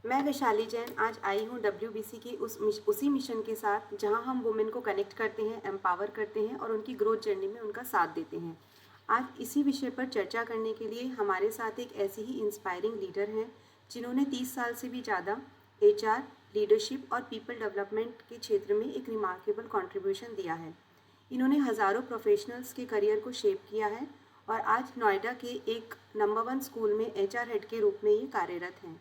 मैं वैशाली जैन आज आई हूँ डब्ल्यूबीसी की उसी मिशन के साथ जहाँ हम वुमेन को कनेक्ट करते हैं, एम्पावर करते हैं और उनकी ग्रोथ जर्नी में उनका साथ देते हैं। आज इसी विषय पर चर्चा करने के लिए हमारे साथ एक ऐसी ही इंस्पायरिंग लीडर हैं जिन्होंने 30 साल से भी ज़्यादा एचआर, लीडरशिप और पीपल डेवलपमेंट के क्षेत्र में एक रिमार्केबल कंट्रीब्यूशन दिया है। इन्होंने हज़ारों प्रोफेशनल्स के करियर को शेप किया है और आज नोएडा के एक नंबर 1 स्कूल में एचआर हेड के रूप में ये कार्यरत हैं।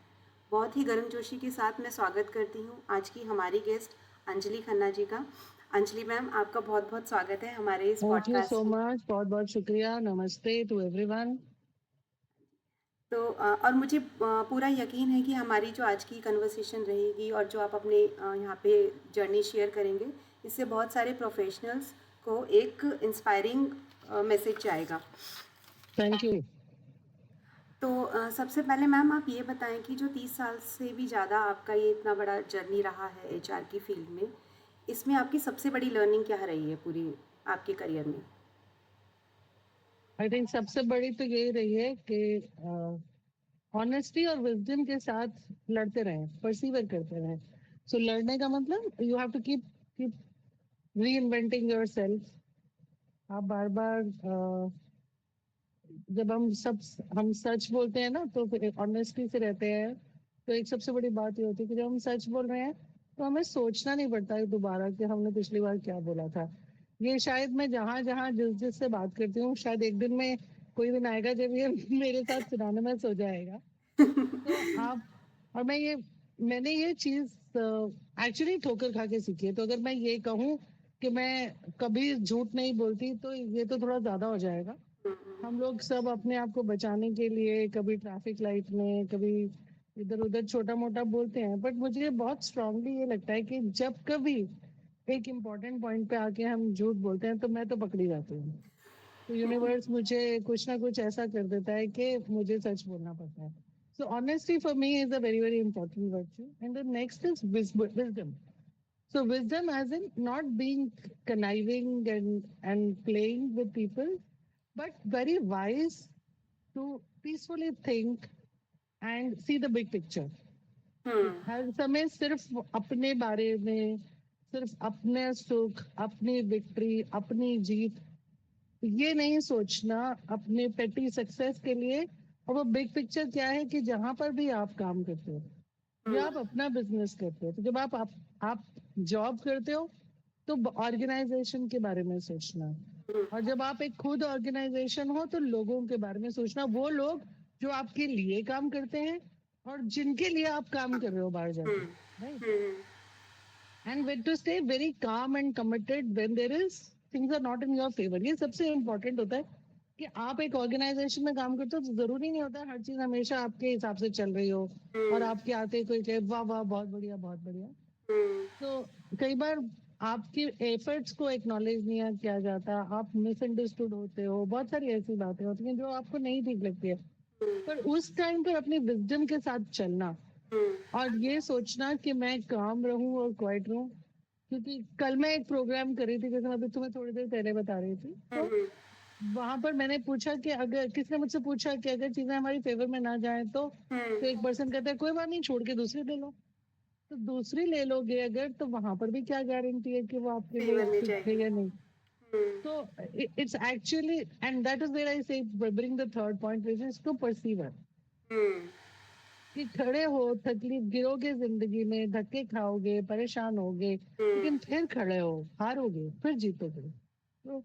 बहुत ही गर्मजोशी के साथ मैं स्वागत करती हूँ आज की हमारी गेस्ट अंजलि खन्ना जी का। अंजलि मैम, आपका बहुत बहुत स्वागत है हमारे इस थैंक यू सो पॉडकास्ट में। मच, बहुत बहुत शुक्रिया। नमस्ते टू एवरीवन। तो और मुझे पूरा यकीन है कि हमारी जो आज की कन्वर्सेशन रहेगी और जो आप अपने यहाँ पे जर्नी शेयर करेंगे, इससे बहुत सारे प्रोफेशनल्स को एक इंस्पायरिंग मैसेज जाएगा। Thank you. तो सबसे पहले मैम आप ये बताएं कि जो 30 साल से भी ज़्यादा आपका ये इतना बड़ा जर्नी रहा है एचआर की फील्ड में, इसमें आपकी सबसे बड़ी लर्निंग क्या रही है पूरी आपके करियर में? आई थिंक सबसे बड़ी तो यही रही है कि ऑनेस्टी और विजडम के साथ लड़ते रहें, परसीवर करते रहें। सो लड़ने का मतलब you have to keep keep reinventing yourself. आप बार बार जब हम सच बोलते हैं ना, तो फिर ऑनेस्टी से रहते हैं। तो एक सबसे बड़ी बात ये होती है कि जब हम सच बोल रहे हैं तो हमें सोचना नहीं पड़ता है दोबारा कि हमने पिछली बार क्या बोला था। ये शायद मैं जहां जहां जिससे बात करती हूँ, शायद एक दिन में कोई दिन आएगा जब ये मेरे साथ सुनाने में सो जाएगा। तो आप और मैंने ये चीज एक्चुअली ठोकर खा के सीखी है। तो अगर मैं ये कहूँ कि मैं कभी झूठ नहीं बोलती, तो ये तो थोड़ा ज्यादा हो जाएगा। हम लोग सब अपने आप को बचाने के लिए कभी ट्रैफिक लाइट में, कभी इधर उधर छोटा मोटा बोलते हैं, बट मुझे बहुत स्ट्रांगली ये लगता है कि जब कभी एक इम्पोर्टेंट पॉइंट पे आके हम झूठ बोलते हैं तो मैं तो पकड़ी जाती हूँ। तो यूनिवर्स मुझे कुछ ना कुछ ऐसा कर देता है कि मुझे सच बोलना पड़ता है। So honesty for me is a very very important virtue, and the next is wisdom. So wisdom as in not being conniving and playing with people, but very wise to peacefully think and see the big picture. हर समय सिर्फ अपने बारे में, सिर्फ अपने सुख, अपनी victory, अपनी जीत, ये नहीं सोचना अपने पेटी सक्सेस के लिए। और वो बिग पिक्चर क्या है कि जहां पर भी आप काम करते हो या आप अपना बिजनेस करते हो, तो जब आप जॉब करते हो तो ऑर्गेनाइजेशन के बारे में सोचना। और जब आप एक खुद ऑर्गेनाइजेशन हो तो लोगों के बारे में सोचना, वो लोग जो आपके लिए काम करते हैं और जिनके लिए आप काम कर रहे हो बाहर जाके, right? And when to stay very calm and committed when there is things are not in your favour. ये सबसे इम्पोर्टेंट होता है कि आप एक ऑर्गेनाइजेशन में काम करते हो तो जरूरी नहीं होता हर चीज हमेशा आपके हिसाब से चल रही हो और आपके आते कोई कहे वाह वाह बहुत बढ़िया बहुत बढ़िया। तो कई बार आपके एफर्ट्स को एक्नॉलेज नहीं किया जाता, आप मिसअंडरस्टूड होते हो, बहुत सारी ऐसी बातें होती हैं जो आपको नहीं ठीक लगती है। पर उस टाइम पर अपनी विजडम के साथ चलना और ये सोचना कि मैं काम रहूं और क्वाइट रहूं। क्योंकि कल मैं एक प्रोग्राम कर रही थी, जैसे मैं अभी तुम्हें थोड़ी देर पहले बता रही थी, तो वहां पर मैंने पूछा कि अगर किसने मुझसे पूछा कि अगर चीजें हमारी फेवर में ना जाए तो एक पर्सन कहता है कोई बात नहीं, छोड़ के दूसरी ले लो। तो दूसरी ले लोगे अगर, तो वहां पर भी क्या गारंटी है कि वो आपके लिए फेवर में ठीक है जाएगी। या नहीं। तो it's actually, and that is where I say bring the third point which is to persevere. कि खड़े हो, तकलीफ गिरोगे, जिंदगी में धक्के खाओगे, परेशान होगे, लेकिन फिर खड़े हो, हारोगे, फिर जीतोगे। तो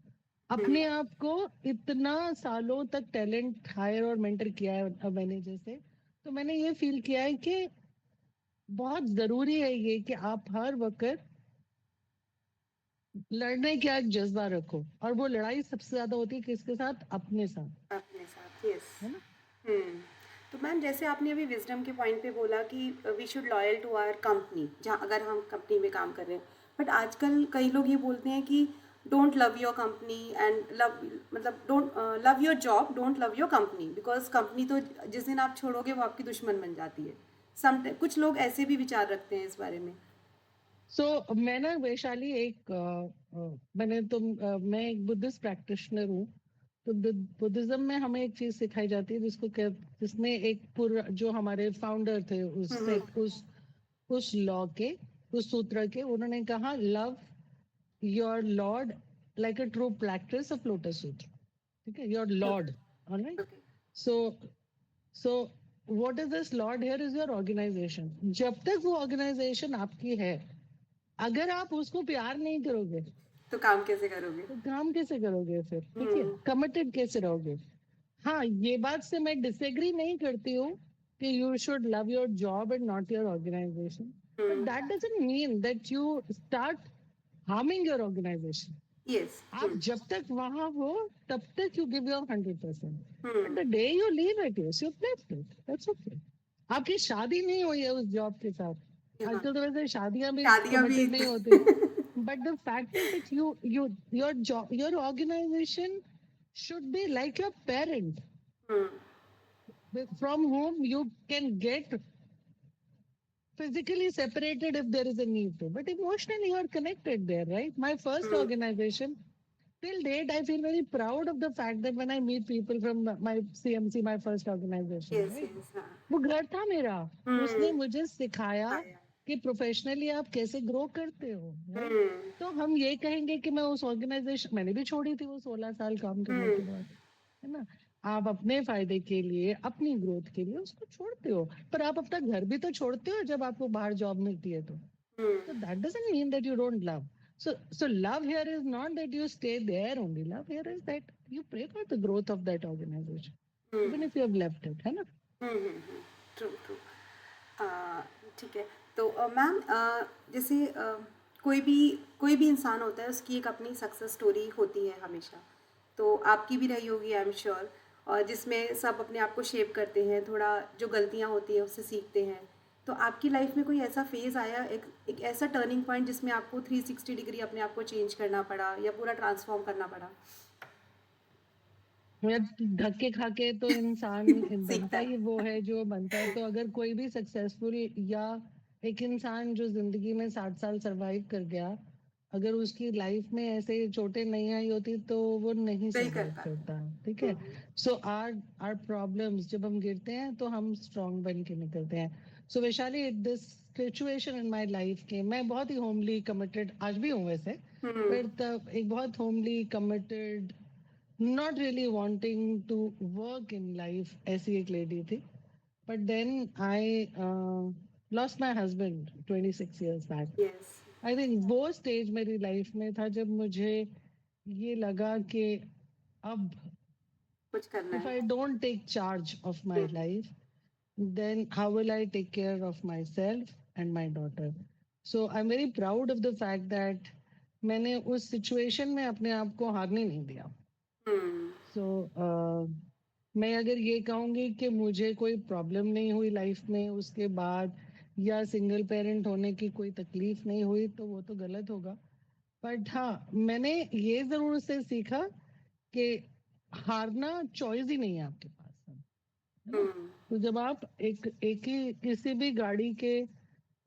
अपने आप को इतना सालों तक टैलेंट हायर और मेंटर किया है मैंने, जैसे तो मैंने ये फील किया है कि बहुत जरूरी है ये कि आप हर वक्त लड़ने का एक जज्बा रखो। और वो लड़ाई सबसे ज्यादा होती है किसके साथ? अपने साथ, अपने साथ, यस। है ना? हम्म। तो मैम, जैसे आपने अभी विजडम के पॉइंट पे बोला कि we should loyal to our company, जहाँ अगर हम कंपनी में काम कर रहे हैं, बट आजकल कई लोग ये बोलते हैं कि don't love your company and love, मतलब don't love your job, don't love your company, because company तो जिस दिन आप छोड़ोगे वो आपकी दुश्मन बन जाती है। कुछ लोग ऐसे भी विचार रखते हैं इस बारे में। मैं ना वैशाली एक मैं एक बुद्धिस्ट प्रैक्टिशनर हूँ। तो बुद्धिज्म में हमें एक चीज सिखाई जाती है जिसमें एक पूरा जो हमारे फाउंडर थे हम्म, उस लॉ के उस सूत्र के, उन्होंने कहा love your lord like a true practice of lotus Sutra. ठीक है, your lord. Alright. Okay, so so what is this lord here is your organisation. जब तक वो ऑर्गेनाइजेशन आपकी है, अगर आप उसको प्यार नहीं करोगे तो काम कैसे करोगे? तो काम कैसे करोगे फिर. ठीक है, हम्म, कमिटेड कैसे रहोगे. हाँ, ये बात से मैं डिसएग्री नहीं करती हूँ कि you should love your job and not your organisation, but that doesn't mean that you start harming your organisation. Yes, आप जब तक वहां हो तब तक you give your 100%. Hmm, but the day you leave it, you left it, that's okay. आपकी शादी नहीं हुई है उस जॉब के साथ. हाँ, आजकल तो वैसे शादियां भी शादियां भी कमिटेड नहीं होती. But the fact is that your job, your organization should be like your parent, hmm, from whom you can get physically separated if there is a need to, but emotionally you are connected there, right? My first hmm, organization, till date, I feel very proud of the fact that when I meet people from my CMC, my first organization, yes right? Yes, हाँ, वो घर था मेरा. उसने हम्म, मुझे सिखाया आया, कि प्रोफेशनली आप कैसे ग्रो करते हो, राइट. हम्म, तो हम ये कहेंगे कि मैं उस ऑर्गेनाइजेशन, मैंने भी छोड़ी थी वो 16 साल काम करने हम्म, के बाद, है ना. आप अपने फायदे के लिए, अपनी ग्रोथ के लिए उसको छोड़ते हो, पर आप अपना घर भी तो छोड़ते हो जब आपको बाहर जॉब मिलती है तो. हम्म, So that doesn't mean that you don't love. So love here is not that you stay there only. Love here is that you pray for the growth of that organization, even if you have left it, है ना. True true, ठीक है. तो ma'am, जैसे कोई भी इंसान होता है, उसकी एक अपनी सक्सेस स्टोरी होती है हमेशा. तो आपकी भी रही होगी, आई एम श्योर, और जिसमें सब अपने आप को शेप करते हैं, थोड़ा जो गलतियां होती हैं उससे सीखते हैं. तो आपकी लाइफ में कोई ऐसा फेज़ आया, एक ऐसा टर्निंग पॉइंट जिसमें आपको 360 डिग्री अपने आप को चेंज करना पड़ा या पूरा ट्रांसफॉर्म करना पड़ा? यार, धक्के खा के तो इंसान सीखता बनता है. ही वो है जो बनता है. तो अगर कोई भी सक्सेसफुल या एक इंसान जो जिंदगी में 60 साल सरवाइव कर गया, अगर उसकी लाइफ में ऐसे चोटें नहीं आई होती तो वो नहीं नहीं कर सरवाइव पाता. करता. ठीक है. सो आर प्रॉब्लम्स, जब हम गिरते हैं तो हम स्ट्रांग बन के निकलते हैं. So Vaishali, this situation in my life के, मैं बहुत ही होमली कमिटेड आज भी हूँ वैसे, पर तब एक बहुत homely committed, not really wanting to work in life ऐसी एक लेडी थी. But then I lost my husband 26 years back. Yes, I think वो स्टेज मेरी लाइफ में था जब मुझे ये लगा कि अब कुछ करना if है. I don't take charge of my life, then how will I take care of myself and my daughter? So I'm very proud of the fact that मैंने उस सिचुएशन में अपने आप को हारने नहीं दिया. हम्म, सो मैं अगर ये कहूंगी कि मुझे कोई प्रॉब्लम नहीं हुई लाइफ में उसके बाद, या सिंगल पेरेंट होने की कोई तकलीफ नहीं हुई, तो वो तो गलत होगा. बट हाँ, मैंने ये जरूर से सीखा कि हारना चॉइस ही नहीं है आपके पास, है ना. तो जब आप एक ही किसी भी गाड़ी के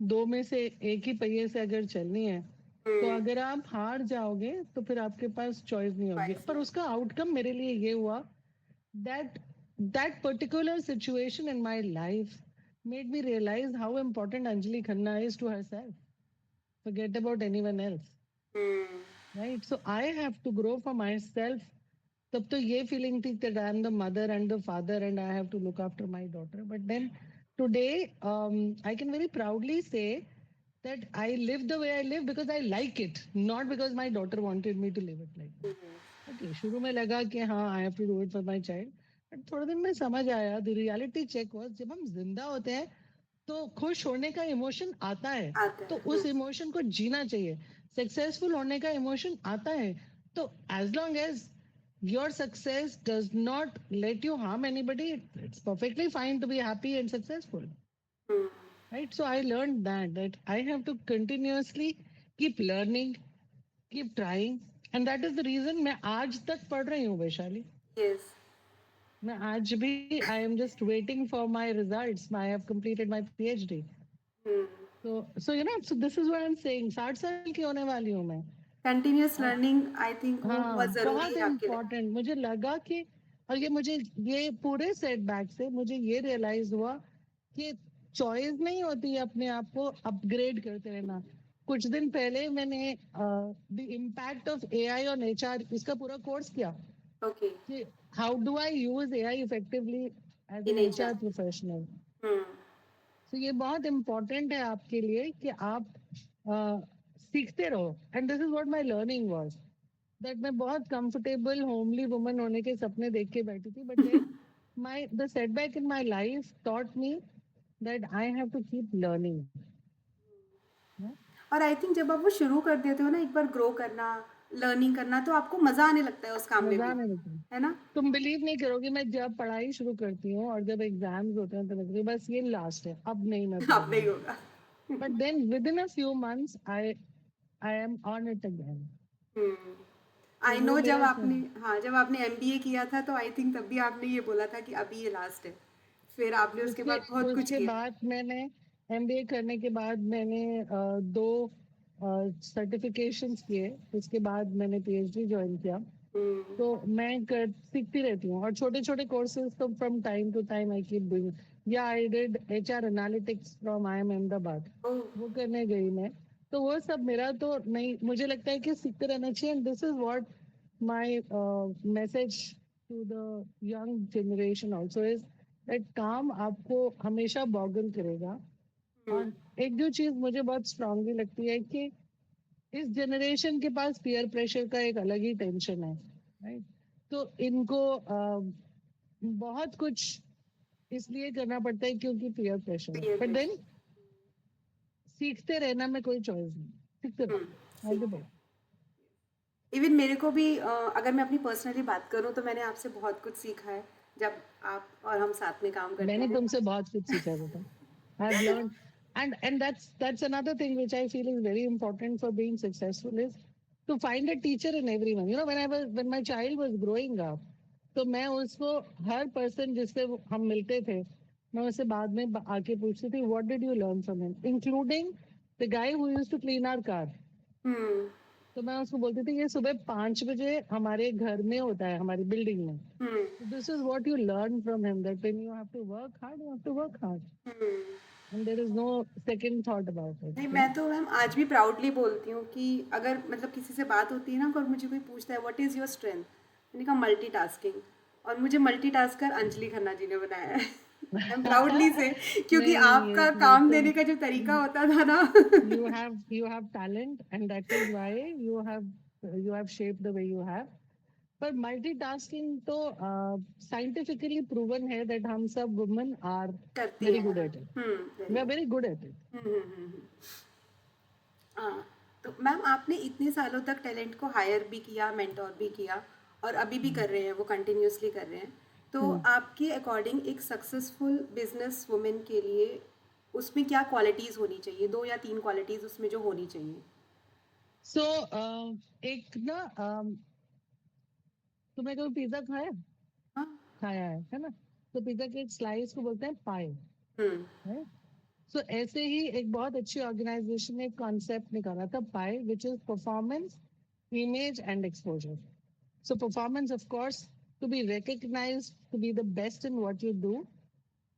दो में से एक ही पहिए से अगर चलनी है, तो अगर आप हार जाओगे तो फिर आपके पास चॉइस नहीं होगी. Choice पर नहीं. उसका आउटकम मेरे लिए ये हुआ that that particular situation in my life made me realize how important Anjali Khanna is to herself. Forget about anyone else, hmm, right? So I have to grow for myself. तब तो ये feeling थी that I am the mother and the father and I have to look after my daughter. But then today, I can very proudly say that I live the way I live because I like it, not because my daughter wanted me to live it like that. Okay, शुरू में लगा कि हाँ, I have to do it for my child. But थोड़े दिन में समझ आया, the reality check was, जब हम जिंदा होते हैं तो खुश होने का इमोशन आता है, आता तो है. उस इमोशन को जीना चाहिए. सक्सेसफुल होने का इमोशन आता है, तो as long as your success does not let you harm anybody, it's perfectly fine to be happy and successful, hmm, right? So I learned that I have to continuously keep learning, keep trying, and that is the reason मैं आज तक पढ़ रही हूँ Vaishali. Yes. मैं आज भी I am just waiting for my results. I have completed my PhD. Hmm, So you know, so this is what I'm saying. 60 साल की होने वाली हूँ मैं. कंटिन्यूअस लर्निंग आई थिंक वो हाँ, बहुत ज़रूरी बहुत है आपके लिए। इम्पोर्टेंट मुझे लगा कि, और ये पूरे सेटबैक से मुझे ये रियलाइज हुआ कि चॉइस नहीं होती है अपने आप को अपग्रेड करते रहना। कुछ दिन पहले मैंने the impact of AI on HR इसका पूरा कोर्स किया ओके। कि how do I use AI effectively as in an HR. HR professional. Hmm. तो ये बहुत इम्पोर्टेंट है आपके लिए कि आप सीखते रहो। And this is what my learning was, that मैं बहुत कंफर्टेबल होमली वुमन होने के सपने देख के बैठी थी, but then my the setback in my life taught me that I have to keep learning. Yeah? और आई थिंक जब आप वो शुरू कर देते हो ना एक बार ग्रो करना, लर्निंग करना, तो आपको मज़ा आने लगता है उस काम में मजा भी, आने लगता है। है ना? तुम बिलीव नहीं करोगे, मैं जब पढ़ाई शुरू करती हूँ और जब एग्जाम्स होते हैं तो लगती है बस ये लास्ट है, अब नहीं मैं अब नहीं पढ़ूंगी। होगा। But then within a few months I am on it again. Hmm. तो आई वो नो, जब मेरा आपने, हाँ, जब आपने एमबीए किया था तो आई थिंक तब भी आपने ये बोला था कि अभी ये लास्ट है। फिर आपने उसके उसके बाद बहुत कुछ उसके किया। बाद मैंने एमबीए करने के बाद मैंने दो सर्टिफिकेशंस किए। उसके बाद मैंने पीएचडी ज्वाइन किया। हम्म। तो मैं सीखती रहती हूँ, और छोटे छोटे कोर्सेज तो from time to time I keep doing. या I did HR analytics from IIM Ahmedabad, oh. वो करने गई मैं। तो वो सब मेरा तो नहीं, मुझे लगता है कि सीखते रहना चाहिए। And this is what my message to the young generation also is that काम आपको हमेशा बॉगल करेगा। हम्म। और एक जो चीज मुझे बहुत स्ट्रांगली लगती है कि इस जनरेशन के पास पीयर प्रेशर का एक अलग ही टेंशन है, राइट? तो इनको बहुत कुछ इसलिए करना पड़ता है क्योंकि पीयर प्रेशर है, पीयर बट देन प्रेशर। सीखते रहना में कोई चॉइस नहीं, सीखते हम्म। रहो, आगे सीखते बढ़ो। हैं। इवन मेरे को भी अगर मैं अपनी पर्सनली बात करूँ तो मैंने आपसे बहुत कुछ सीखा है जब आप और हम साथ में काम करते मैंने हैं। तुमसे बहुत कुछ सीखा है बेटा। I have learn, and that's another thing which I feel is very important for being successful is to find a teacher in everyone. When my child was growing up, तो मैं उसको हर पर्सन जिससे हम मिलते थे, मैं उससे बाद में आके पूछती थी what did you learn from him, including the guy who used to clean our car. Hmm. तो मैं उसको बोलती थी ये सुबह 5 बजे हमारे घर में होता है, हमारी बिल्डिंग में। Hmm. This is what you learn from him, that when you have to work hard, you have to work hard, hmm. And there is no second thought about नहीं, इट। मैं तो मैम आज भी proudly बोलती हूँ कि अगर मतलब किसी से बात होती है ना और मुझे कोई पूछता है व्हाट इज़ योर स्ट्रेंथ, मैंने कहा मल्टीटास्किंग। और मुझे मल्टीटास्कर अंजलि खन्ना जी ने बनाया है। आई एम प्राउडली से, क्योंकि नहीं नहीं, आपका ये काम तो देने का जो तरीका होता था ना। you have talent, and that is why you have shaped the way you have. पर मल्टीटास्किंग तो साइंटिफिकली प्रूवन है दैट हम सब वुमेन आर करती वेरी हैं। Good at it, very we are good. Very good at it. हाँ, तो ma'am आपने इतने सालों तक टैलेंट को हायर भी किया, मेंटोर भी किया, और अभी भी कर रहे हैं, वो कंटिन्यूअसली कर रहे हैं। तो आपके अकॉर्डिंग एक सक्सेसफुल बिजनेस वुमेन के लिए उसमें क्या क्वालिटीज़ होनी चाहिए, 2 या 3 क्वालिटीज़ उसमें जो होनी चाहिए? सो एक ना तुमने कभी पिज्जा खाया? हाँ। खाया है ना? तो पिज्जा के एक स्लाइस को बोलते हैं पाई, हुँ। राइट? सो ऐसे ही एक बहुत अच्छी ऑर्गेनाइजेशन ने एक कॉन्सेप्ट निकाला था PIE, which is performance, image and exposure. So performance, of course, to be recognized, to be the best in what you do.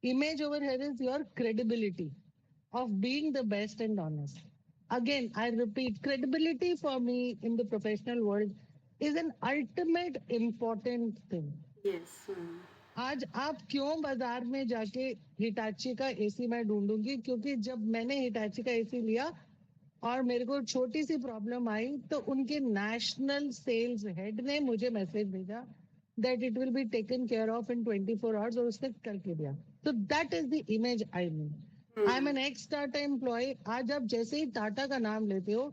Image over here is your credibility of being the best and honest. Again, I repeat, credibility for me in the professional world is an ultimate important thing. Yes. हुँ। आज आप क्यों बाजार में जाके Hitachi का AC मैं ढूंढूंगी? क्योंकि जब मैंने हिटाची का एसी लिया और मेरे को छोटी सी प्रॉब्लम आई तो उनके नेशनल सेल्स हेड ने मुझे मैसेज भेजा that it will be taken care of in 24 hours, और उसने करके दिया। तो that is the image I mean. I am an ex Tata employee. आज आप जैसे ही टाटा का नाम लेते हो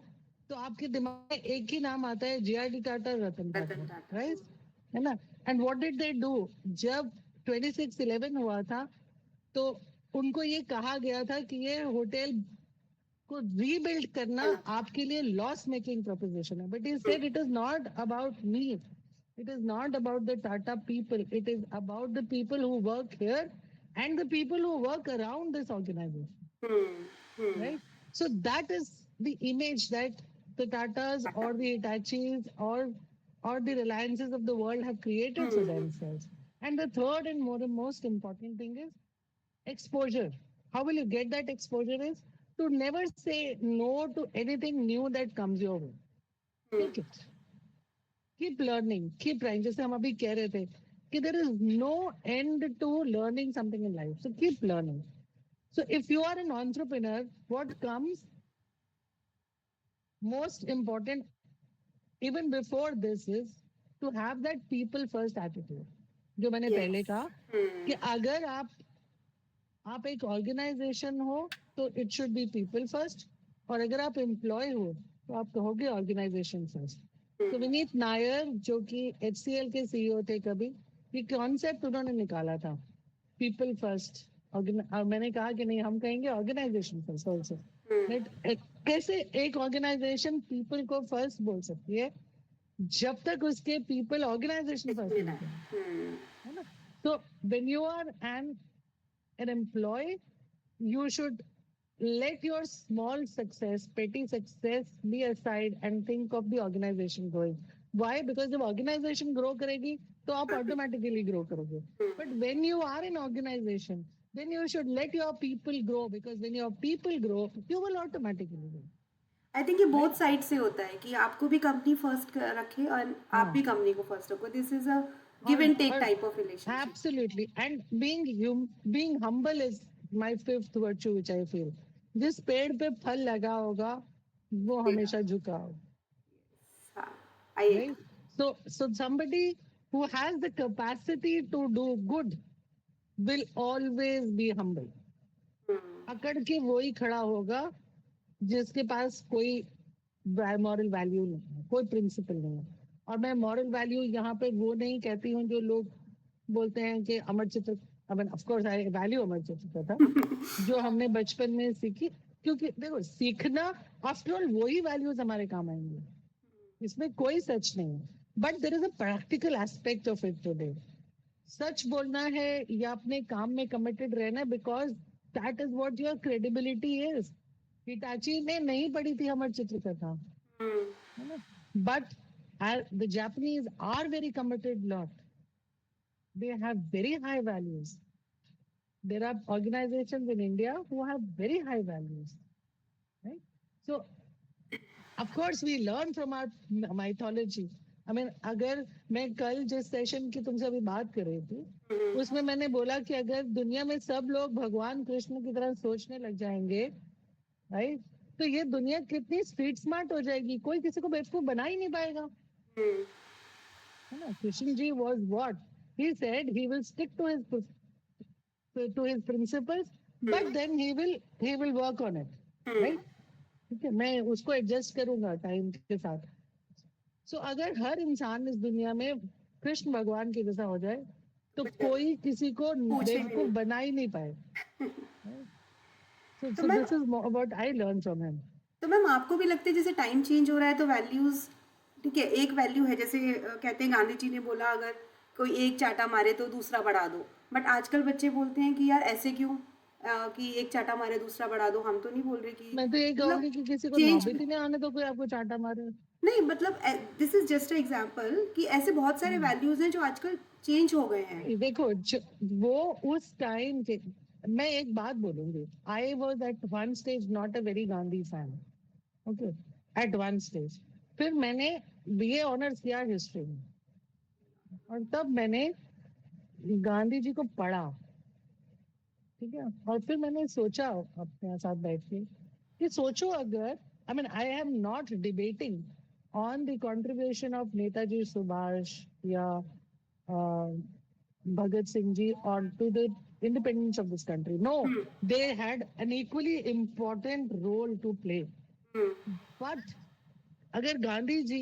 तो आपके दिमाग में एक ही नाम आता है, JRD टाटा, रतन रतन टाटा, टाटा। राइट? है ना? And what did they do? जब 26/11 हुआ था तो उनको ये कहा गया था कि ये होटल को रीबिल्ड करना हेलो। आपके लिए लॉस मेकिंग प्रोपोजिशन है, but he hmm. Said it is not about me, it is not about the Tata people, it is about the people who work here and the people who work around this organisation, hmm. Hmm. right? So that is the image that the Tatas or the Hitachis or the Reliances of the world have created for themselves. And the third and most important thing is exposure. How will you get that exposure is to never say no to anything new that comes your way. Take it. Keep learning, keep trying. जैसे हम अभी कह रहे थे कि there is no end to learning something in life. So keep learning. So if you are an entrepreneur, what comes most important even before this is to have that people first attitude. जो मैंने पहले कहा कि अगर आप एक organisation हो तो it should be people first, और अगर आप एम्प्लॉय हो तो आप कहोगे ऑर्गेनाइजेशन फर्स्ट. तो विनीत नायर जो कि HCL के सीईओ थे, कभी ये कॉन्सेप्ट उन्होंने निकाला था, पीपल फर्स्ट. और मैंने कहा कि नहीं, हम कहेंगे ऑर्गेनाइजेशन फर्स्ट ऑल्सो. कैसे एक ऑर्गेनाइजेशन पीपल को फर्स्ट बोल सकती है जब तक उसके पीपल ऑर्गेनाइजेशन फर्स्ट नहीं है ना. तो when you are an employee, you should let your small success, petty success be aside and think of the organization growing. Why? Because जब organization grow करेगी तो आप automatically grow करोगे. But when you are in organization, then you should let your people grow, because when your people grow, you will automatically grow. I think ये both side से होता है कि आपको भी कंपनी फर्स्ट रखे और आप भी कंपनी को फर्स्ट रखो. This is a give and take type of relationship. Absolutely. And being humble is my fifth virtue, which I feel. जिस पेड़ पे फल लगा होगा वो हमेशा झुका होगा. Right? So somebody who has the capacity to do good will always be humble. अकड़ के वो ही खड़ा होगा जिसके पास कोई मॉरल वैल्यू नहीं है, कोई प्रिंसिपल नहीं है. और मैं मॉरल वैल्यू यहाँ पे वो नहीं कहती हूँ जो लोग बोलते हैं कि Amar Chitra, I mean of course I value Amar Chitra था जो हमने बचपन में सीखी. क्योंकि देखो, सीखना आफ्टर ऑल वही वैल्यूज हमारे काम आएंगे, इसमें कोई सच नहीं है. But there is a practical aspect of it today. सच बोलना है या अपने काम में कमिटेड रहना है, because that is what your credibility is. Hitachi ने नहीं पढ़ी थी अमर चित्र कथा, है ना, but the Japanese are very committed lot. They have very high values. There are organizations in India who have very high values, right? So, of course, we learn from our mythology. I mean, अगर मैं कल जिस session की तुमसे अभी बात कर रही थी उसमें मैंने बोला कि अगर दुनिया में सब लोग भगवान कृष्ण की तरह सोचने लग जाएंगे, राइट, तो ये दुनिया कितनी स्ट्रीट स्मार्ट हो जाएगी, कोई किसी को बेवकूफ बना ही नहीं पाएगा. Krishna ji was what? He said he will stick to his principles, but then he will work on it, right? ठीक है, मैं उसको एडजस्ट करूंगा टाइम के साथ. सो अगर हर इंसान इस दुनिया में कृष्ण भगवान के जैसा हो जाए तो कोई किसी को बेवकूफ बना ही नहीं पाए. So this is what I learned from him. तो मैम आपको भी लगता है जैसे टाइम चेंज हो रहा है तो वैल्यूज, ठीक है, एक वैल्यू है जैसे कहते हैं गांधी जी ने बोला अगर कोई एक चाटा मारे तो दूसरा बढ़ा दो. बट आजकल बच्चे बोलते हैं कि यार ऐसे क्यों कि एक चाटा मारे दूसरा बढ़ा दो. हम तो नहीं बोल रहे कि मैं तो ये कहूंगी कि किसी को नौबत ही नहीं आने दो कोई आपको चाटा मारे. नहीं, मतलब this is just a example कि ऐसे बहुत सारे वैल्यूज हैं जो आजकल चेंज हो गए हैं. देखो वो उस टाइम के, मैं एक बात बोलूंगी, I was at one stage not a very Gandhi fan. Okay, at one stage. फिर मैंने बीए ऑनर्स किया हिस्ट्री में और तब मैंने गांधी जी को पढ़ा, ठीक है, और फिर मैंने सोचा अपने साथ बैठ के कि सोचो अगर, I mean I am not debating on the contribution of Netaji Subhash या भगत सिंह जी और to the independence of this country. No, they had an equally important role to play. But अगर गांधी जी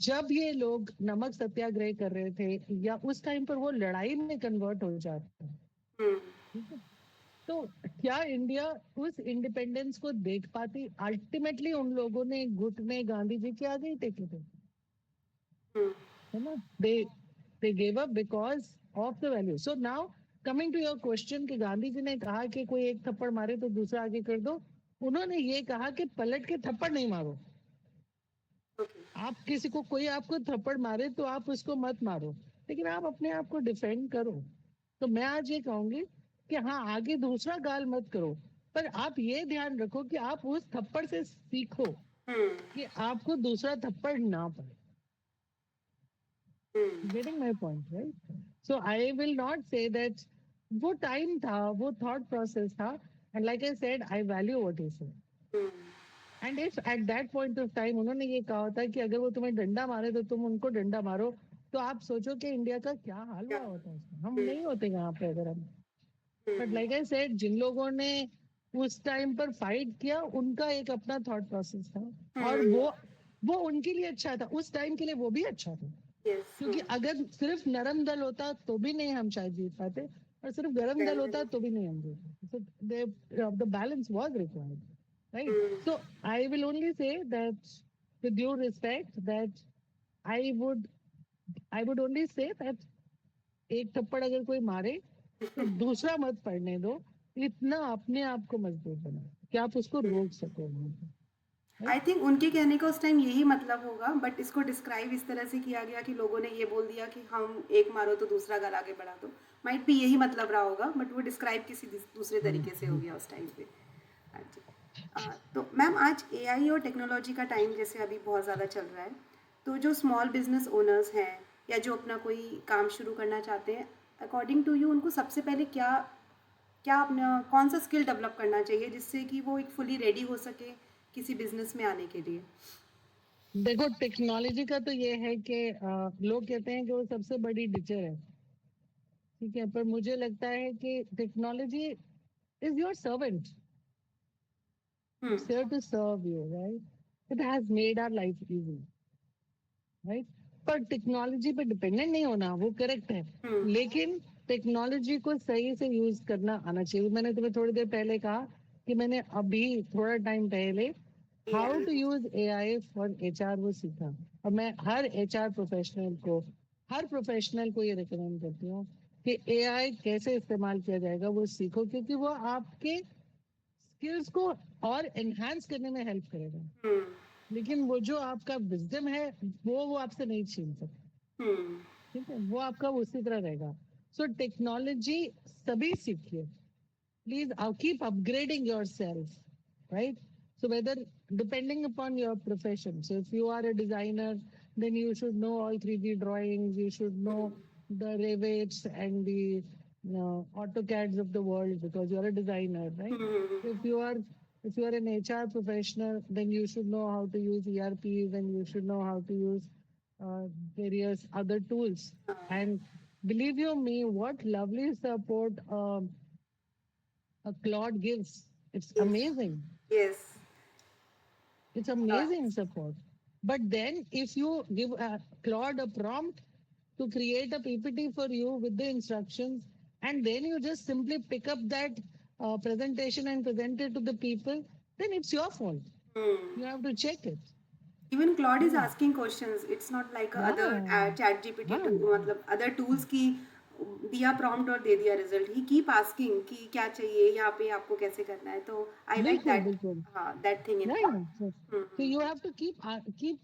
जब ये लोग नमक सत्याग्रह कर रहे थे या उस टाइम पर वो लड़ाई में कन्वर्ट हो जाते, ठीक है, तो क्या इंडिया उस इंडिपेंडेंस को देख पाती? अल्टीमेटली उन लोगों ने घुटने गांधी जी के आगे ही टेके थे, है ना. they gave up because of the value. So now coming to your question कि गांधी जी ने कहा कि कोई एक थप्पड़ मारे तो दूसरा आगे कर दो, उन्होंने ये कहा कि पलट के थप्पड़ नहीं मारो, आप किसी को, कोई आपको थप्पड़ मारे तो आप उसको मत मारो, लेकिन आप अपने आप को डिफेंड करो। तो मैं आज ये कहूंगी कि हाँ, आगे दूसरा गाल मत करो, पर आप ये ध्यान रखो कि आप उस थप्पड़ से सीखो हम्म। कि आपको दूसरा थप्पड़ ना पड़े। Getting my point, right? So I will not say that वो टाइम था, वो थॉट प्रोसेस था, and like I said, I value what he said. Hmm. And if at that point of time उन्होंने ये कहा होता कि अगर वो तुम्हें डंडा मारे तो तुम उनको डंडा मारो, तो आप सोचो कि इंडिया का क्या हाल क्या? हुआ होता, उसमें हम हम्म। नहीं होते यहाँ पे अगर हम। But hmm. Like I said, जिन लोगों ने उस टाइम पर फाइट किया, उनका एक अपना थॉट प्रोसेस था, और हम्म। वो उनके लिए अच्छा था, उस टाइम के लिए वो भी अच्छा था। यस। क्योंकि अगर सिर्फ नरम दल होता तो भी नहीं हम शायद जीत पाते, और सिर्फ गरम दल होता तो भी नहीं हम जीत पाते। So the balance was required, right? So I will only say that, with due respect, that I would I would only say that एक थप्पड़ अगर कोई मारे तो दूसरा मत पड़ने दो, इतना अपने आप को मजबूत बनाओ कि आप उसको रोक सको वहां पे, आई right? थिंक उनके कहने का उस टाइम यही मतलब होगा, बट इसको डिस्क्राइब इस तरह से किया गया कि लोगों ने ये बोल दिया कि हम एक मारो तो दूसरा गल आगे बढ़ा दो। माइट भी यही मतलब रहा होगा, बट वो डिस्क्राइब किसी दूसरे तरीके से हो गया उस टाइम पे। हाँ जी। तो मैम, आज एआई और टेक्नोलॉजी का टाइम जैसे अभी बहुत ज़्यादा चल रहा है, तो जो स्मॉल बिजनेस ओनर्स हैं या जो अपना कोई काम शुरू करना चाहते हैं, अकॉर्डिंग टू यू उनको सबसे पहले क्या क्या अपना कौन सा स्किल डेवलप करना चाहिए जिससे कि वो एक फुली रेडी हो सके किसी बिजनेस में आने के लिए? देखो, टेक्नोलॉजी का तो ये है कि लोग कहते हैं कि वो सबसे बड़ी टीचर है, ठीक है, पर मुझे लगता है कि technology is your servant. Hmm. It's here to serve you, right? It has made our life easy, right? पर टेक्नोलॉजी पे डिपेंडेंट नहीं होना, वो करेक्ट है, हम्म। लेकिन टेक्नोलॉजी को सही से यूज करना आना चाहिए। मैंने तुम्हें थोड़ी देर पहले कहा कि मैंने अभी थोड़ा टाइम पहले how AI. To use AI for HR वो सीखा, और मैं हर प्रोफेशनल को ये रिकमेंड करती हूँ कि एआई कैसे इस्तेमाल किया जाएगा वो सीखो, क्योंकि वो आपके स्किल्स को और एनहांस करने में हेल्प करेगा। हम्म। लेकिन वो जो आपका विजडम है, वो आपसे नहीं छीन सकता, हम्म। ठीक है, वो आपका उसी तरह रहेगा। सो टेक्नोलॉजी सभी सीखिए, please keep upgrading yourself, right? So whether, depending upon your profession, so if you are a designer, then you should know all 3D drawings, you should know the Revits and the AutoCADs of the world, because you are a designer, right? Hmm. If you are if you are an HR professional, then you should know how to use ERPs, and you should know how to use uh, various other tools. And believe you me, what lovely support a Claude gives. It's yes. amazing. Yes. It's amazing support. But then, if you give Claude a prompt to create a PPT for you with the instructions, and then you just simply pick up that presentation and present it to the people, then it's your fault. You have to check it. Even Claude is Yeah. Asking questions, it's not like Yeah. Other chat GPT Yeah. Too, मतलब other tools की दिया prompt और दे दिया result. ही keep asking कि क्या चाहिए यहाँ पे, आपको कैसे करना है। तो आई लाइक बिल्कुल दैट। बिल्कुल. हाँ, that thing in Yeah, Claude. yeah. So you have to keep.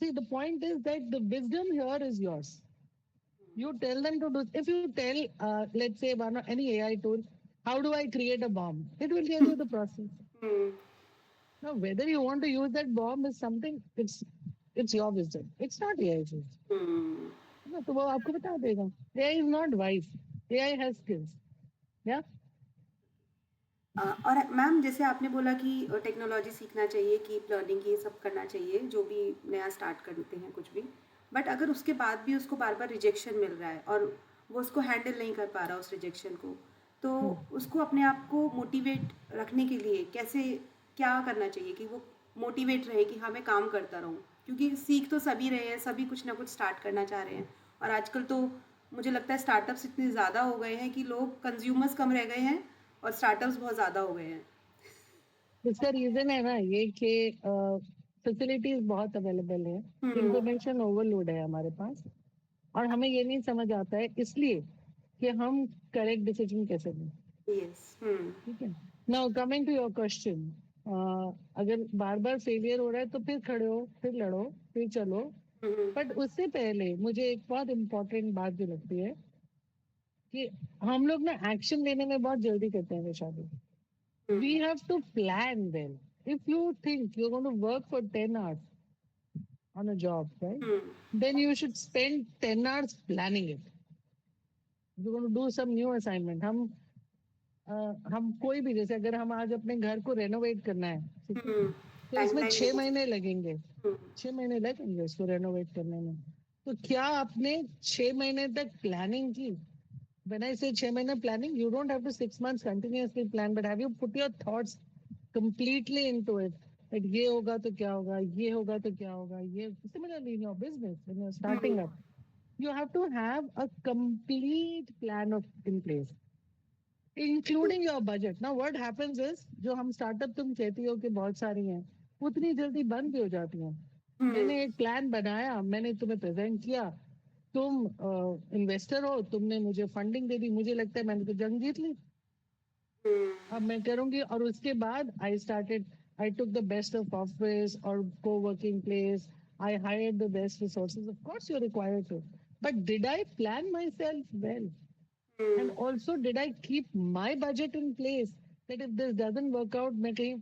See, the point is that the wisdom here is yours. You tell them to do. If you tell, let's say, any AI tool, how do I create a bomb? It will tell you the process. Now, whether you want to use that bomb is something. It's your wisdom. It's not AI's wisdom. ना, तो वो आपको बता देगा. AI is not wise. AI has skills. Yeah. और ma'am, जैसे आपने बोला कि टेक्नोलॉजी सीखना चाहिए, कीप लर्निंग, ये सब करना चाहिए जो भी नया स्टार्ट करते हैं कुछ भी। बट अगर उसके बाद भी उसको बार बार रिजेक्शन मिल रहा है और वो उसको हैंडल नहीं कर पा रहा उस रिजेक्शन को, तो उसको अपने आप को मोटिवेट रखने के लिए कैसे, क्या करना चाहिए कि वो मोटिवेट रहे कि हाँ मैं काम करता रहूँ? क्योंकि सीख तो सभी रहे हैं, सभी कुछ ना कुछ स्टार्ट करना चाह रहे हैं, और आजकल तो मुझे लगता है स्टार्टअप्स इतने ज़्यादा हो गए हैं कि लोग कंज्यूमर्स कम रह गए हैं और स्टार्टअप्स बहुत ज़्यादा हो गए हैं। इसका रीजन है ना ये कि फैसिलिटीज बहुत अवेलेबल है, इंफॉर्मेशन ओवरलोड है हमारे पास, और हमें ये नहीं समझ आता है इसलिए कि हम करेक्ट डिसीजन कैसे लें. यस। ठीक है. Now coming to your question, अगर बार बार फेलियर हो रहा है तो फिर खड़े हो, फिर लड़ो, फिर चलो। बट उससे पहले मुझे एक बहुत इम्पोर्टेंट बात जो लगती है कि हम लोग ना एक्शन लेने में बहुत जल्दी करते हैं शादी। We have to plan well. If you think you're going to work for 10 hours on a job, right? Then you should spend 10 hours planning it. You're going to do some new assignment. हम कोई भी, जैसे अगर हम आज अपने घर को रेनोवेट करना है, ठीक है, तो इसमें 6 महीने लगेंगे, 6 महीने लगेंगे इसको रेनोवेट करने में। तो क्या आपने 6 महीने तक प्लानिंग की? When I say 6 महीने planning, you don't have to 6 months continuously plan, but have you put your thoughts completely into it? That ये होगा तो क्या होगा, ये होगा तो क्या होगा, ये similarly in your business when you're starting up, you have to have a complete plan of in place, including your budget. Now what happens is, जो हम startup तुम कहती हो कि बहुत सारी हैं, उतनी जल्दी बंद भी हो जाती हैं। मैंने एक प्लान बनाया, मैंने तुम्हें प्रेजेंट किया, तुम इन्वेस्टर हो, तुमने मुझे फंडिंग दे दी, मुझे लगता है मैंने तो जंग जीत ली, अब मैं करूंगी। और उसके बाद I took the best of office और को working place, I hired the best resources, of course you are required to, but did I plan myself well? And also, did I keep my budget in place that if this doesn't work out, मैं कहीं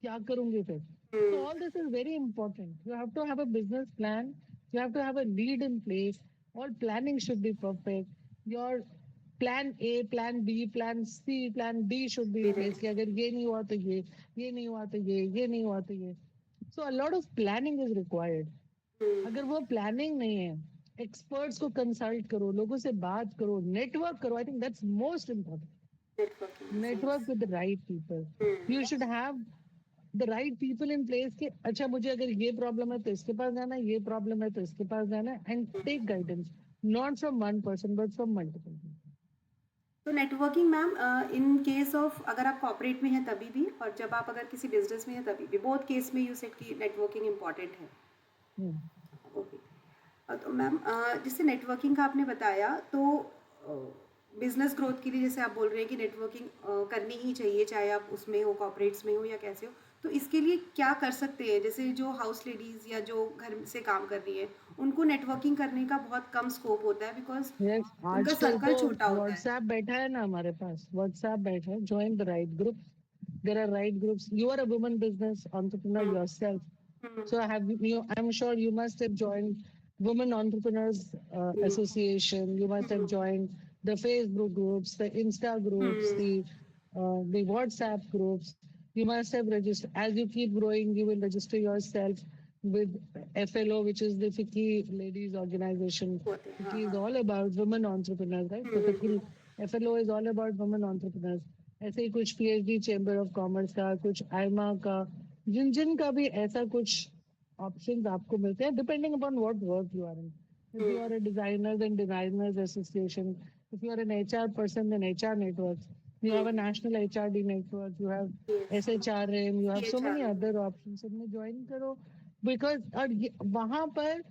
क्या करूंगी फिर? So all this is very important. You have to have a business plan. You have to have a lead in place. All planning should be perfect. Your plan A, plan B, plan C, plan D should be in place. कि अगर ये नहीं हुआ तो ये नहीं हुआ तो ये नहीं हुआ तो ये. So a lot of planning is required. अगर वो प्लानिंग नहीं है, एक्सपर्ट्स को कंसल्ट करो, लोगों से बात करो, नेटवर्क करो. I think that's most important. Network with the right people. You should have the right people in place कि अच्छा मुझे अगर ये प्रॉब्लम है तो इसके पास जाना है, ये प्रॉब्लम है तो इसके पास जाना है, and take guidance not from one person but from multiple people. तो networking ma'am, in case of अगर आप कॉर्पोरेट में हैं तभी भी, और जब आप अगर किसी बिजनेस में हैं तभी भी, बोथ केस में यू सेड कि नेटवर्किंग इम्पॉर्टेंट है. ओके. तो मैम, जैसे नेटवर्किंग का आपने बताया, तो बिजनेस ग्रोथ के लिए जैसे आप बोल रहे हैं कि नेटवर्किंग करनी ही चाहिए, चाहे आप उसमें हो, कॉर्पोरेट्स में हो या कैसे हो, तो इसके लिए क्या कर सकते हैं? जैसे जो हाउस लेडीज़ या जो घर से काम कर रही है, उनको नेटवर्किंग करने का बहुत कम स्कोप होता है, बिकॉज उनका आजकल सर्कल तो छोटा होता है. व्हाट्सएप बैठा है ना हमारे पास, व्हाट्सएप बैठा है, join the right group. There are right groups. You are a woman business entrepreneur yourself. So I'm sure you must have joined Women Entrepreneurs Association. You must have joined the Facebook groups, the Insta groups, the WhatsApp groups. You must have registered. As you keep growing, you will register yourself with FLO, which is the FICCI Ladies Organization. FICCI is all about women entrepreneurs, right? So FICCI FLO is all about women entrepreneurs. ऐसे ही कुछ PhD chamber of commerce का, कुछ आईमा का, जिन का भी ऐसा कुछ options आपको मिलते हैं depending upon what work you are in. If you are a designer then designers association. If you are an HR person then HR network. You have a national HRD network. You have SHRM. You have so many other options. इनमें join करो, because और वहां पर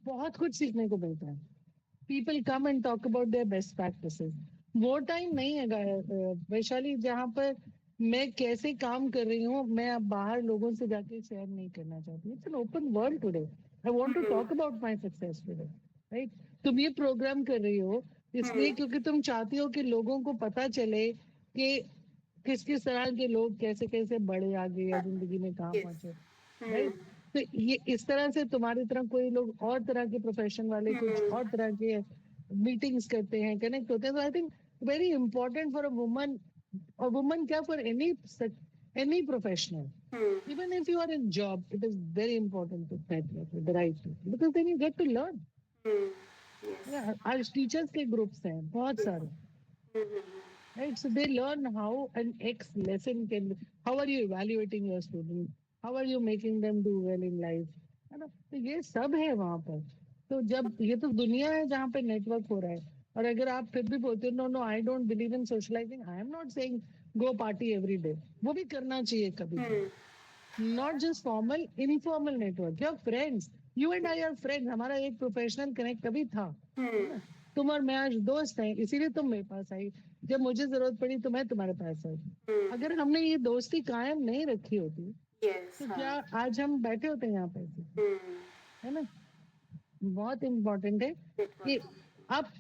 बहुत कुछ सीखने को मिलता है. People come and talk about their best practices. वो टाइम नहीं है वैशाली जहाँ पर मैं कैसे काम कर रही हूँ, मैं अब बाहर लोगों से जाके शेयर नहीं करना चाहती. It's an open world today. I want to talk about my success today, right? तुम ये प्रोग्राम कर रही हो इसलिए क्योंकि तुम चाहती हो कि लोगों को पता चले कि किस किस तरह के लोग कैसे कैसे बड़े आगे या जिंदगी में कहाँ पहुंचे, राइट? तो ये इस तरह से तुम्हारी तरह कोई लोग और तरह के प्रोफेशन वाले कुछ और तरह के मीटिंग्स करते हैं, कनेक्ट होते हैं. तो I think very important for a woman क्या, for any professional, even if you are in job, it is very important to network with the right people because then you get to learn. आज teachers के groups हैं बहुत सारे, right? So they learn how an X lesson can be. How are you evaluating your student? How are you making them do well in life? है ना? तो ये सब है वहां पर. तो जब ये तो दुनिया है जहाँ पे नेटवर्क हो रहा है, और अगर आप फिर भी बोलते हो no I don't believe in socialising, I am not saying go party every day. वो भी करना चाहिए कभी. Not just formal, informal network. Your friends, you and I are friends. हमारा एक प्रोफेशनल कनेक्ट कभी था, है ना? तुम और मैं आज दोस्त हैं, इसीलिए तुम मेरे पास आई, जब मुझे जरूरत पड़ी तो मैं तुम्हारे पास आई। अगर हमने ये दोस्ती कायम नहीं रखी होती यस, तो हाँ। क्या आज हम बैठे होते यहाँ पे ऐसे? है ना? बहुत इम्पोर्टेंट है कि नेटवर्किंग। आप,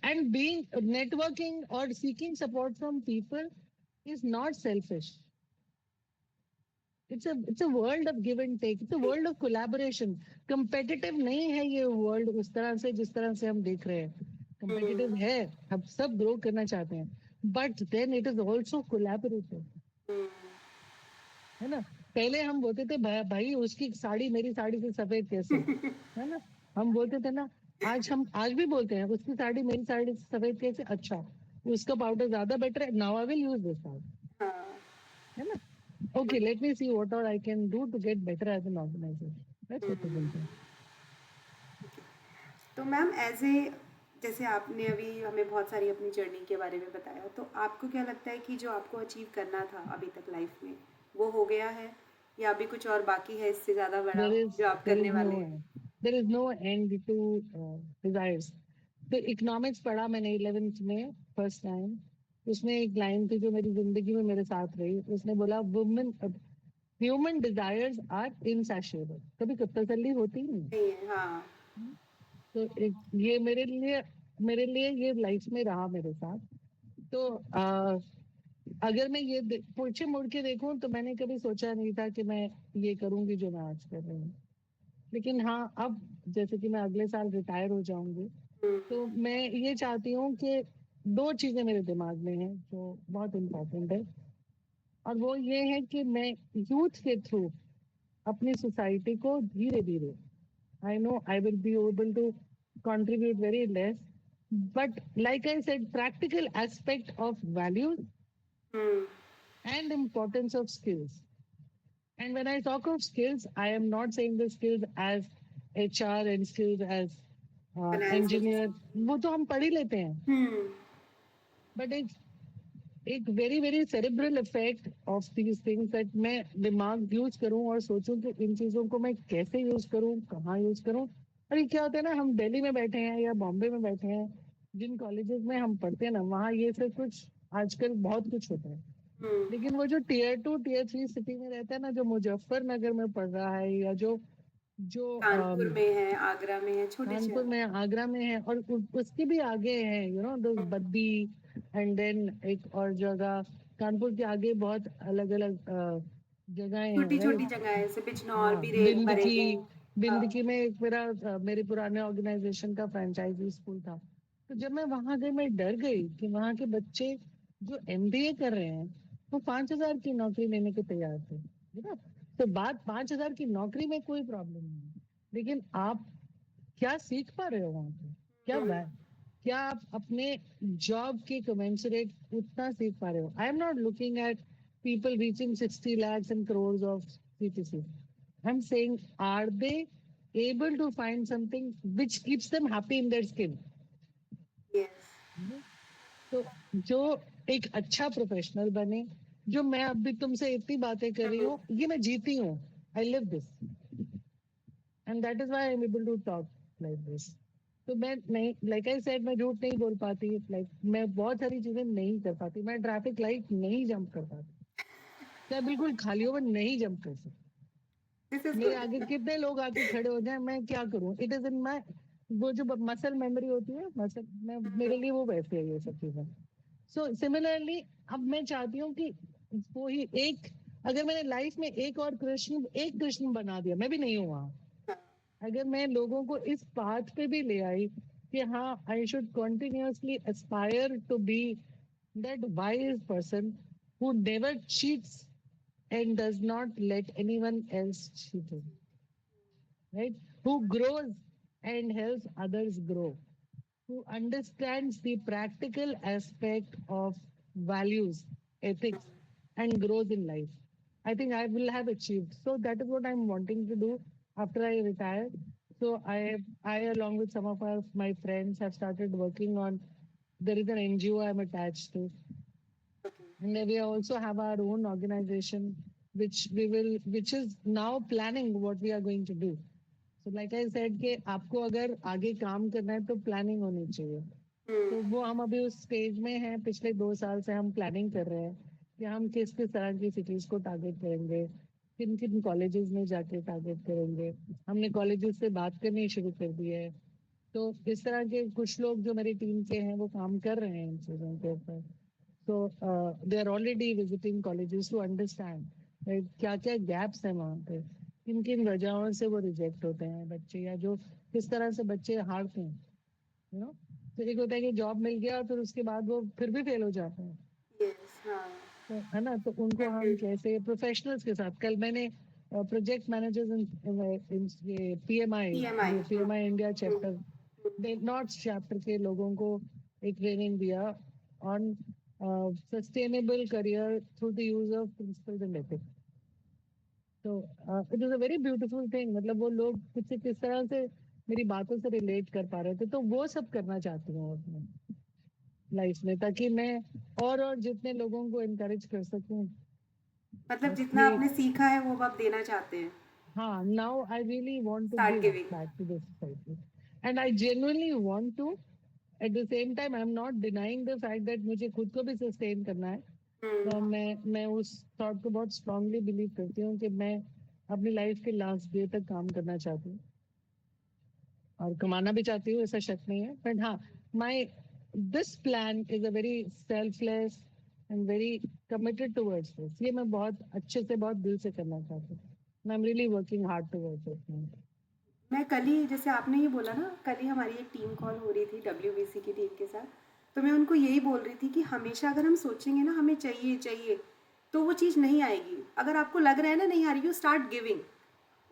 एंड बीइंग नेटवर्किंग और seeking support from people is not selfish. It's a world of give and take, it's a world of collaboration. Competitive नहीं है ये वर्ल्ड उस तरह से जिस तरह से हम देख रहे हैं। कंपेटिटिव है, हम सब ग्रो करना चाहते हैं, but then it is also collaborative. है ना? पहले हम बोलते थे भाई उसकी साड़ी मेरी साड़ी से सफेद कैसे, है ना? हम बोलते थे ना। आज भी बोलते हैं उसकी साड़ी मेरी साड़ी से सफेद कैसे, अच्छा उसका पाउडर ज्यादा बेटर है, now I will use this powder. हाँ। है ना? Okay, let me see what all I can do to get better as an organiser. That's what we बोलते हैं। तो मैम एज ए, जैसे आपने अभी हमें बहुत सारी अपनी जर्नी के बारे में बताया, तो आपको क्या लगता है कि जो आपको अचीव करना था अभी तक लाइफ में वो हो गया है, या अभी कुछ और बाकी है इससे ज़्यादा बड़ा there is जो आप there करने is no वाले हैं? there is no end to desires। तो इकोनॉमिक्स पढ़ा मैंने 11th में फर्स्ट टाइम। उसमें एक लाइन थी जो मेरी जिंदगी में मेरे साथ रही। उसने बोला वुमेन ह्यूमन डिजायर्स आर इनसैशिएबल, कभी तसल्ली होती ही नहीं। नहीं है, हाँ। तो ये मेरे लिए ये लाइफ में रहा मेरे साथ। तो अगर मैं ये पीछे मुड़ के देखूं तो मैंने कभी सोचा नहीं था कि मैं ये करूंगी जो मैं आज कर रही हूँ। लेकिन हाँ, अब जैसे कि मैं अगले साल रिटायर हो जाऊंगी, हम्म। तो मैं ये चाहती हूँ कि दो चीजें मेरे दिमाग में हैं जो बहुत इम्पोर्टेंट है। और वो ये है कि मैं यूथ के थ्रू अपनी सोसाइटी को धीरे धीरे, I know I will be able to contribute very less, but like I said, practical aspect of values hmm. and importance of skills. And when I talk of skills, I am not saying the skills as HR and skills as finance engineer, business. वो तो हम पढ़ ही लेते हैं। हम्म। But एक very very cerebral effect of these things, that मैं दिमाग use करूं और सोचूं कि इन चीजों को मैं कैसे यूज करूं, कहाँ यूज करूं। और ये क्या होता है ना, हम दिल्ली में बैठे हैं या बॉम्बे में बैठे हैं, जिन कॉलेजेस में हम पढ़ते हैं ना, वहाँ ये सब कुछ आजकल बहुत कुछ होता है। हम्म। लेकिन वो जो टियर 2 टियर 3 सिटी में रहता है ना, जो मुजफ्फरनगर में पढ़ रहा है, या जो जो कानपुर में है, आगरा में है, छोटे कानपुर शहर। में, आगरा में है, और उसके भी आगे है, दो बद्दी, एंड देन एक और जगह कानपुर के आगे बहुत अलग अलग जगह छोटी हैं, छोटी राइट? जगह है, जैसे बिजनौर, हाँ, बरेली। हाँ। बिंदकी में एक मेरे पुराने ऑर्गेनाइजेशन का फ्रेंचाइजी स्कूल था। तो जब मैं वहां गई, मैं डर गई कि वहां के बच्चे जो एमबीए कर रहे हैं वो 5,000 की नौकरी लेने को तैयार थे, है ना? तो बात 5,000 की नौकरी में कोई प्रॉब्लम नहीं है, लेकिन आप क्या सीख पा रहे हो वहां पे? क्या हम्म। क्या आप अपने जॉब के कमेंसरेट उतना सीख पा रहे हो? आई am not looking at people reaching 60 lakhs and crores of CTC. I'm saying, are they able to find something which keeps them happy in their skin? Yes. तो जो एक अच्छा प्रोफेशनल बने, जो मैं अभी तुमसे इतनी बातें कर रही हूँ, ये मैं जीती हूँ। I live this, and that is why I am able to talk like this. तो मैं नहीं, लाइक आई सेड, मैं झूठ नहीं बोल पाती, लाइक मैं बहुत सारी चीजें नहीं कर पाती। मैं ट्रैफिक लाइट नहीं जंप कर पाती, मैं बिल्कुल खालियों में नहीं जंप कर सकती। दिस इज मेरे गुड। आगे कितने लोग आके खड़े हो जाए, मैं क्या करूं? इट इज इन माई, वो जो मसल मेमोरी होती है, मसल मैं, मेरे लिए वो वैसे है ये सब चीजें। सो सिमिलरली अब मैं चाहती हूँ कि वो ही एक, अगर मैंने लाइफ में एक कृष्ण बना दिया, मैं भी नहीं हूँ वहां। अगर मैं लोगों को इस पाथ पे भी ले आई कि हाँ, I should continuously aspire to be that wise person who never cheats and does not let anyone else cheat him, right? Who grows and helps others grow, who understands the practical aspect of values, ethics, and grows in life. I think I will have achieved. So that is what I'm wanting to do after I retire. So I along with some of my friends, have started working on. There is an NGO I'm attached to, and we also have our own organization, which is now planning what we are going to do. So like I said कि आपको अगर आगे काम करना है तो planning होनी चाहिए. तो वो हम अभी उस स्टेज में हैं. पिछले 2 साल से हम प्लानिंग कर रहे हैं कि हम किस किस तरह की सिटीज को टारगेट करेंगे, किन किन कॉलेजेस में जाके टारगेट करेंगे. हमने कॉलेजेस से बात करनी शुरू कर दी है. तो इस तरह के कुछ लोग जो मेरी टीम के हैं वो काम कर रहे हैं इन चीजों के ऊपर. तो they are already visiting colleges to understand क्या क्या गैप्स हैं वहाँ पे, किन किन वजहों से वो रिजेक्ट होते हैं बच्चे, या जो किस तरह से बच्चे हारते हैं. यू नो, तो एक होता है कि जॉब मिल गया और फिर उसके बाद वो फिर भी फेल हो जाते हैं. यस, हाँ. तो है ना, तो उनको हम कैसे प्रोफेशनल्स के साथ, कल मैंने project managers in PMI, PMI. जो PMI India chapter, north chapter के लोगों को एक ट्रेनिंग दिया on sustainable career through the use of principles and ethics. तो it is a very beautiful thing. मतलब वो लोग किस तरह से मेरी बातों से रिलेट कर पा रहे थे. तो वो सब करना चाहती हूँ अपने लाइफ में, ताकि मैं और जितने लोगों को एनकरेज कर सकूं. मतलब जितना ये आपने सीखा है वो अब आप देना चाहते हैं. हाँ, now I really want to start give giving. back to the society, and I genuinely want to. At the same time, I'm not denying the fact that मुझे खुद को भी सस्टेन करना है. तो मैं उस थॉट को बहुत स्ट्रांगली बिलीव करती हूँ कि मैं अपनी लाइफ के लास्ट डे तक काम करना चाहती हूँ और कमाना भी चाहती हूँ, ऐसा शक नहीं है. बट हाँ, my this plan is a very selfless and very committed towards this. ये मैं बहुत अच्छे से, बहुत दिल से करना चाहती हूँ. I am really working hard towards it. मैं कल ही, जैसे आपने ही बोला ना, कल ही हमारी एक टीम कॉल हो रही थी WBC की टीम के साथ. तो मैं उनको यही बोल रही थी कि हमेशा अगर हम सोचेंगे ना हमें चाहिए चाहिए, तो वो चीज़ नहीं आएगी. अगर आपको लग रहा है ना नहीं आ रही, यू स्टार्ट गिविंग.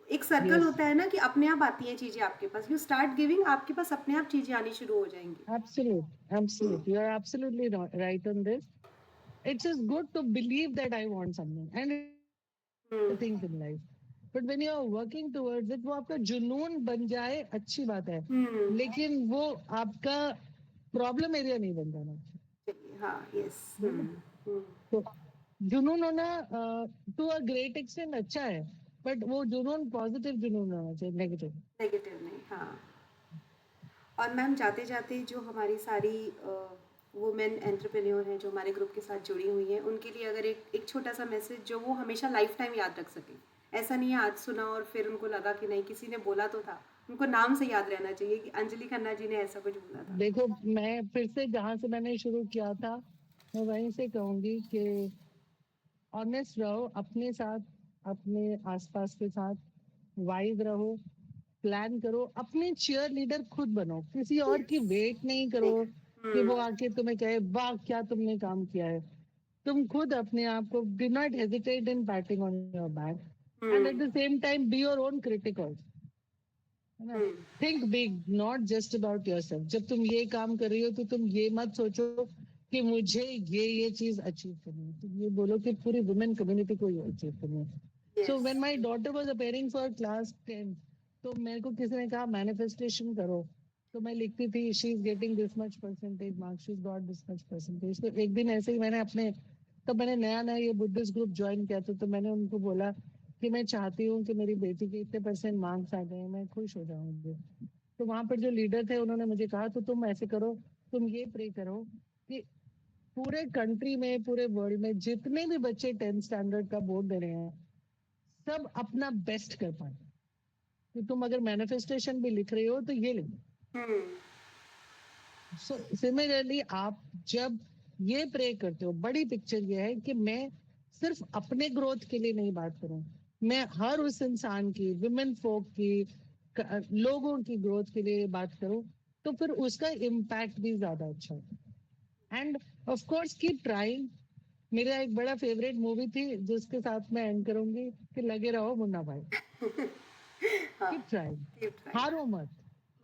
एक सर्कल Yes, होता है ना कि अपने आप आती हैं चीज़ें आपके पास. यू स्टार्ट गिविंग, आपके पास अपने आप चीज़ें आनी शुरू हो जाएंगी. absolute, absolute. You are absolutely right on this. It's just good to believe that I want something and hmm. things in life. But when you are working towards it, वो आपका जुनून बन जाए अच्छी बात है, हम्म. लेकिन वो आपका प्रॉब्लम एरिया नहीं बन जाना चाहिए. चलिए, हाँ, यस. है ना? तो जुनून होना टू अ ग्रेट एक्सटेंट अच्छा है, बट वो जुनून पॉजिटिव जुनून होना चाहिए, नेगेटिव. नेगेटिव नहीं, हाँ. और मैम, जाते जाते जो हमारी सारी वुमेन एंटरप्रेन्योर हैं जो हमारे ग्रुप के साथ जुड़ी हुई हैं, उनके लिए अगर एक छोटा सा मैसेज जो वो हमेशा लाइफ टाइम याद रख सकें. ऐसा नहीं है आज सुना और फिर उनको लगा कि नहीं किसी ने बोला तो था. उनको नाम से याद रहना चाहिए कि अंजलि खन्ना जी ने ऐसा कुछ बोला था. देखो, मैं फिर से जहां से मैंने शुरू किया था, मैं वहीं से कहूंगी कि ऑनेस्ट रहो अपने साथ, अपने आसपास के साथ, वाइज रहो, प्लान करो, अपने चीयर लीडर खुद बनो, किसी और की यस. वेट नहीं करो नहीं. कि वो आके तुम्हें कहे वाह क्या तुमने काम किया है. तुम खुद अपने आप को, do not hesitate in batting on your back, and at the same time be your own critic also. है ना? Think big, not just about yourself. जब तुम ये काम कर रही हो तो तुम ये मत सोचो कि मुझे ये चीज अचीव करनी है. तुम ये बोलो कि पूरी वुमेन कम्युनिटी को ये अचीव करनी है. So when my daughter was appearing for class 10, तो मेरे को किसी ने कहा मैनिफेस्टेशन करो. तो मैं लिखती थी she is getting this much percentage marks, she is got this much percentage. तो एक दिन ऐसे ही मैंने अपने, तब मैंने नया नया ये बुद्धिस्ट ग्रुप ज्वाइन किया था, तो मैंने उनको बोला कि मैं चाहती हूँ कि मेरी बेटी के इतने परसेंट मार्क्स आ जाए, मैं खुश हो जाऊंगी. तो वहां पर जो लीडर थे उन्होंने मुझे कहा तो तुम ऐसे करो, तुम ये प्रे करो कि पूरे कंट्री में, पूरे वर्ल्ड में जितने भी बच्चे 10th स्टैंडर्ड का बोर्ड दे रहे हैं, सब अपना बेस्ट कर पाए. कि तुम अगर मैनिफेस्टेशन भी लिख रहे हो तो ये लिखो. सो सिमिलरली आप जब ये प्रे करते हो, बड़ी पिक्चर ये है कि मैं सिर्फ अपने ग्रोथ के लिए नहीं बात करूं, मैं हर उस इंसान की, विमेन फोक की, लोगों की ग्रोथ के लिए बात करूं, तो फिर उसका इम्पैक्ट भी ज्यादा अच्छा है. End of course keep trying. मेरा एक बड़ा फेवरेट मूवी थी जिसके साथ मैं एंड करूंगी कि लगे रहो मुन्ना भाई. कीप ट्राइंग, हारो मत,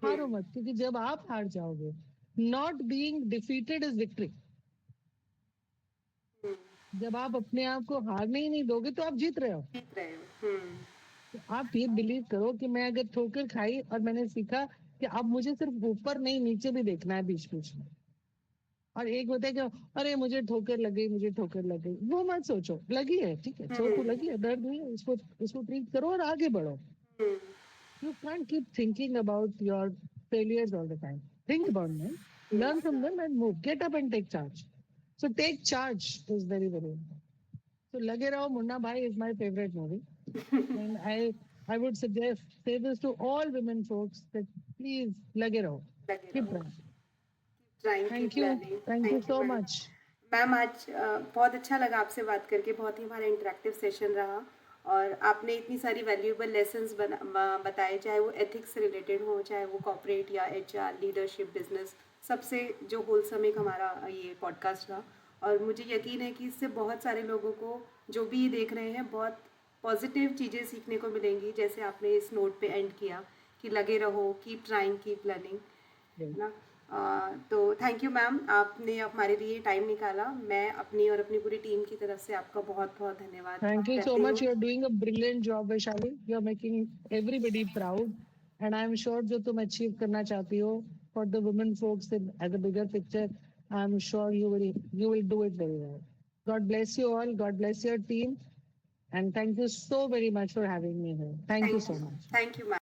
हारो मत, क्योंकि जब आप हार जाओगे, not being defeated is victory. जब आप अपने आप को हारने ही नहीं दोगे तो आप जीत रहे हो. जीत रहे हो. तो आप ये बिलीव करो कि मैं अगर ठोकर खाई और मैंने सीखा कि अब मुझे सिर्फ ऊपर नहीं नीचे भी देखना है बीच बीच में. और एक होता है कि अरे मुझे ठोकर लग गई, मुझे ठोकर लग गई, वो मत सोचो. लगी है, ठीक है, चोट तो लगी है, दर्द हुई है, उसको ट्रीट करो और आगे बढ़ो. You can't keep thinking about your failures all the time. Think about them, learn from them, and move. Get up and take charge. So take charge is very, very important. So Lage Raho Munna Bhai is my favorite movie. And I would suggest, say this to all women folks that please Lage Raho. लगे Keep रहो, trying. trying, keep Thank you. learning. Thank you Thank you, so ma'am. much. Ma'am आज बहुत अच्छा लगा आपसे बात करके, बहुत ही हमारा इंटरेक्टिव सेशन रहा और आपने इतनी सारी वैल्यूएबल लेसन्स बताए, चाहे वो एथिक्स से रिलेटेड हो, चाहे वो कॉर्पोरेट या एचआर, लीडरशिप, बिजनेस, सबसे जो होलसम एक हमारा ये पॉडकास्ट रहा। और मुझे यकीन है कि इससे बहुत सारे लोगों को जो भी ये देख रहे हैं बहुत पॉजिटिव चीज़ें सीखने को मिलेंगी, जैसे आपने इस नोट पे एंड किया कि लगे रहो, कीप ट्राइंग, कीप लर्निंग, है ना। तो थैंक यू मैम, आपने हमारे लिए टाइम निकाला। मैं अपनी और अपनी पूरी टीम की तरफ से आपका बहुत बहुत धन्यवाद Thank you so कहती much. हूँ। You're doing a brilliant job, Vaishali. You're making everybody proud. And I'm sure जो तुम achieve करना चाहती हो for the women folks as a bigger picture, I'm sure you will do it very well. God bless you all. God bless your team. And thank you so very much for having me here. Thank you so much. Thank you ma'am.